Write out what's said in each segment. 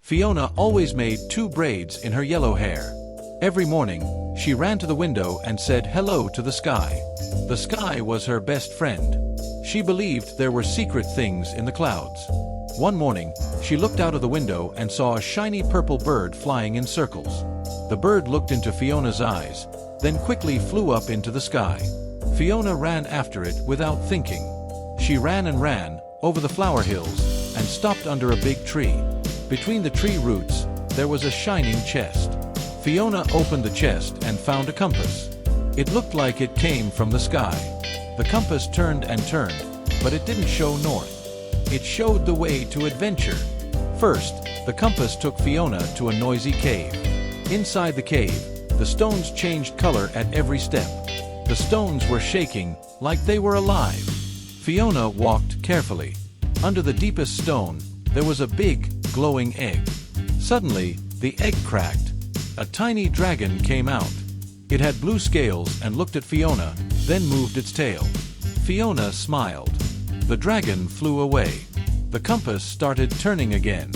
Fiona always made 2 braids in her yellow hair. Every morning, she ran to the window and said hello to the sky. The sky was her best friend. She believed there were secret things in the clouds. One morning, she looked out of the window and saw a shiny purple bird flying in circles. The bird looked into Fiona's eyes, then quickly flew up into the sky. Fiona ran after it without thinking. She ran and ran, over the flower hills, and stopped under a big tree. Between the tree roots, there was a shining chest. Fiona opened the chest and found a compass. It looked like it came from the sky. The compass turned and turned, but it didn't show north. It showed the way to adventure. First, the compass took Fiona to a noisy cave. Inside the cave, the stones changed color at every step. The stones were shaking, like they were alive. Fiona walked carefully. Under the deepest stone, there was a big, glowing egg. Suddenly, the egg cracked. A tiny dragon came out. It had blue scales and looked at Fiona, then moved its tail. Fiona smiled. The dragon flew away. The compass started turning again.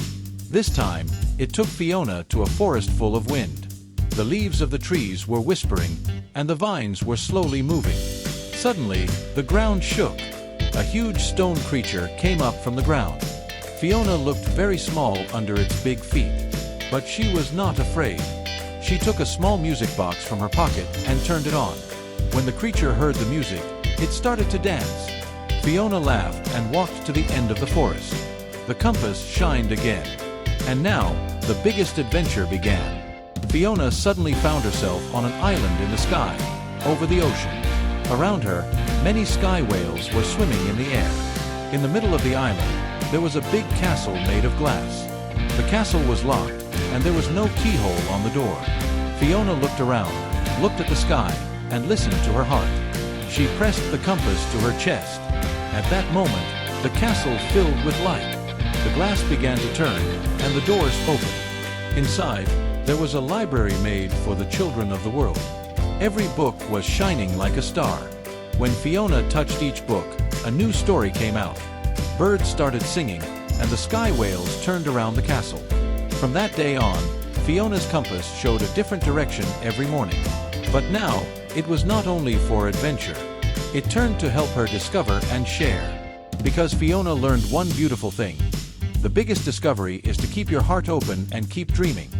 This time, it took Fiona to a forest full of wind. The leaves of the trees were whispering, and the vines were slowly moving. Suddenly, the ground shook. A huge stone creature came up from the ground. Fiona looked very small under its big feet, but she was not afraid. She took a small music box from her pocket and turned it on. When the creature heard the music, it started to dance. Fiona laughed and walked to the end of the forest. The compass shined again. And now, the biggest adventure began. Fiona suddenly found herself on an island in the sky, over the ocean. Around her, many sky whales were swimming in the air. In the middle of the island, there was a big castle made of glass. The castle was locked, and there was no keyhole on the door. Fiona looked around, looked at the sky, and listened to her heart. She pressed the compass to her chest. At that moment, the castle filled with light. The glass began to turn, and the doors opened. Inside, there was a library made for the children of the world. Every book was shining like a star. When Fiona touched each book, a new story came out. Birds started singing, and the sky whales turned around the castle. From that day on, Fiona's compass showed a different direction every morning. But now, it was not only for adventure. It turned to help her discover and share. Because Fiona learned one beautiful thing. The biggest discovery is to keep your heart open and keep dreaming.